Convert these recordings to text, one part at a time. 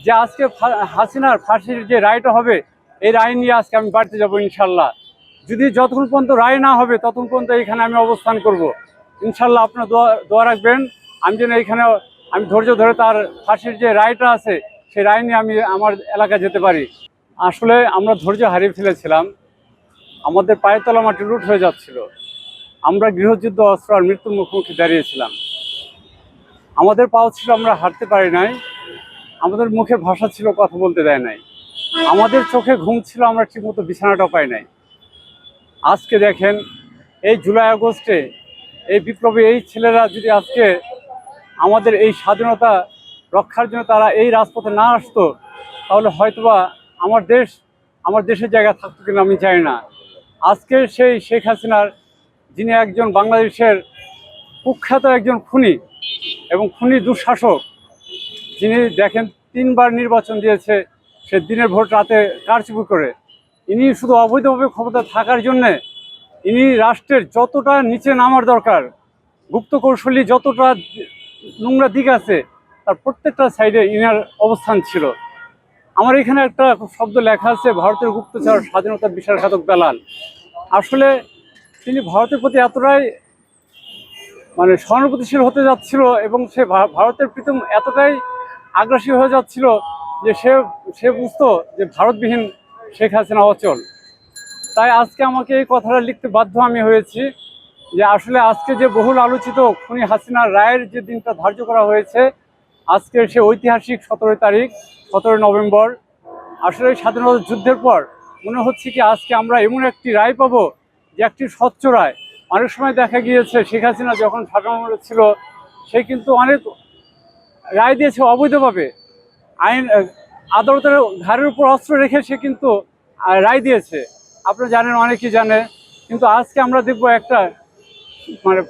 যে আজকে হাসিনার ফাঁসির যে রায়টা হবে, এই রায় নিয়ে আজকে আমি বাড়িতে যাবো ইনশাল্লাহ। যদি যতক্ষণ পর্যন্ত রায় না হবে ততক্ষণ পর্যন্ত এখানে আমি অবস্থান করব ইনশাল্লাহ। আপনার দোয়া রাখবেন আমি যেন এখানে আমি ধৈর্য ধরে তার ফাঁসির যে রায়টা আছে সেই রায় নিয়ে আমি আমার এলাকায় যেতে পারি। আসলে আমরা ধৈর্য হারিয়ে ফেলেছিলাম, আমাদের পায়ের তলা মাটি লুট হয়ে যাচ্ছিল, আমরা গৃহযুদ্ধ অস্ত্র আর মৃত্যুর মুখোমুখি দাঁড়িয়েছিলাম। আমাদের পাওয়া ছিল আমরা হাঁটতে পারি নাই, আমাদের মুখে ভাষা ছিল কথা বলতে দেয় নাই, আমাদের চোখে ঘুম ছিল, আমরা ঠিকমতো বিছানাটাও পাই নাই। আজকে দেখেন এই জুলাই আগস্টে এই বিপ্লবী এই ছেলেরা যদি আজকে আমাদের এই স্বাধীনতা রক্ষার জন্য তারা এই রাজপথে না আসতো, তাহলে হয়তোবা আমার দেশের জায়গা থাকতো কিনা আমি জানি না। আজকে সেই শেখ হাসিনার, যিনি একজন বাংলাদেশের কুখ্যাত একজন খুনি এবং খুনি দুঃশাসক, যিনি দেখেন 3বার নির্বাচন দিয়েছে, সে দিনের ভোট রাতে কারচুপি করে, ইনি শুধু অবৈধভাবে ক্ষমতা থাকার জন্যে ইনি রাষ্ট্রের যতটা নিচে নামার দরকার, গুপ্ত কৌশলী যতটা নোংরা দিক আছে তার প্রত্যেকটা সাইডে ইনার অবস্থান ছিল। আমার এখানে একটা শব্দ লেখা আছে, ভারতের গুপ্তচর স্বাধীনতার বিশ্বাসঘাতক দালাল। আসলে তিনি ভারতের প্রতি এতটাই সহানুভূতিশীল হতে যাচ্ছিল এবং সে ভারতের প্রীতম এতটাই আগ্রাসী হয়ে যাচ্ছিল যে সে বুঝতো যে ভারতবিহীন শেখ হাসিনা অচল। তাই আজকে আমাকে এই কথাটা লিখতে বাধ্য আমি হয়েছি যে আসলে আজকে যে বহুল আলোচিত খুনি হাসিনার রায়ের যে দিনটা ধার্য করা হয়েছে, আজকে সে ঐতিহাসিক 17 তারিখ 17 নভেম্বর। আসলে স্বাধীনতা যুদ্ধের পর মনে হচ্ছে কি আজকে আমরা এমন একটি রায় পাবো যে একটি স্বচ্ছ রায়। অনেক সময় দেখা গিয়েছে শেখ হাসিনা যখন শাসনামলে ছিল সে কিন্তু অনেক রায় দিয়েছে অবৈধভাবে, আইন আদালতের ঘাড়ের উপর অস্ত্র রেখে সে কিন্তু রায় দিয়েছে, আপনারা জানেন, অনেকেই জানে। কিন্তু আজকে আমরা দেখবো একটা মানে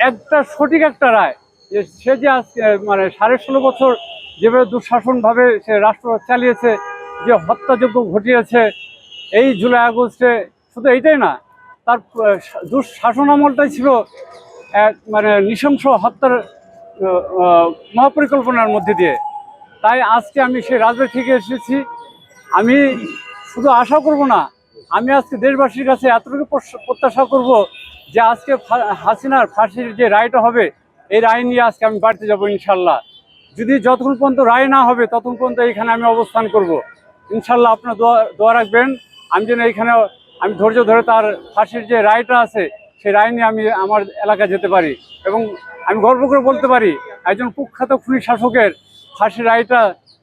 একটা সঠিক একটা রায়, যে সে যে আজকে 16.5 বছর যেভাবে দুঃশাসনভাবে সে রাষ্ট্র চালিয়েছে, যে হত্যাযজ্ঞ ঘটিয়েছে এই জুলাই আগস্টে, শুধু এইটাই না, তার দুঃশাসন আমলটাই ছিল এক নৃশংস হত্যার মহাপরিকল্পনার মধ্যে দিয়ে। তাই আজকে আমি সেই রাজবাড়ি থেকে এসেছি। আমি শুধু আশা করব না, আমি আজকে দেশবাসীর কাছে এতটুকু প্রত্যাশা করব যে আজকে হাসিনার ফাঁসির যে রায়টা হবে, এই রায় নিয়ে আজকে আমি বাড়িতে যাব ইনশাল্লাহ। যদি যতক্ষণ পর্যন্ত রায় না হবে ততক্ষণ পর্যন্ত এখানে আমি অবস্থান করব ইনশাল্লাহ। আপনার দোয়া রাখবেন আমি যেন এখানে আমি ধৈর্য ধরে তার ফাঁসির যে রায়টা আছে সেই রায় নিয়ে আমি আমার এলাকায় যেতে পারি এবং আমি গর্ব করে বলতে পারি একজন কুখ্যাত খুনি শাসকের ফাঁসির রায়টা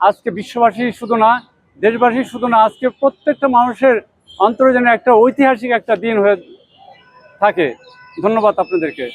আজকে বিশ্ববাসী শুধু না, দেশবাসী শুধু না, আজকে প্রত্যেকটা মানুষের অন্তরে যেন একটা ঐতিহাসিক একটা দিন হয়ে থাকে। ধন্যবাদ আপনাদেরকে।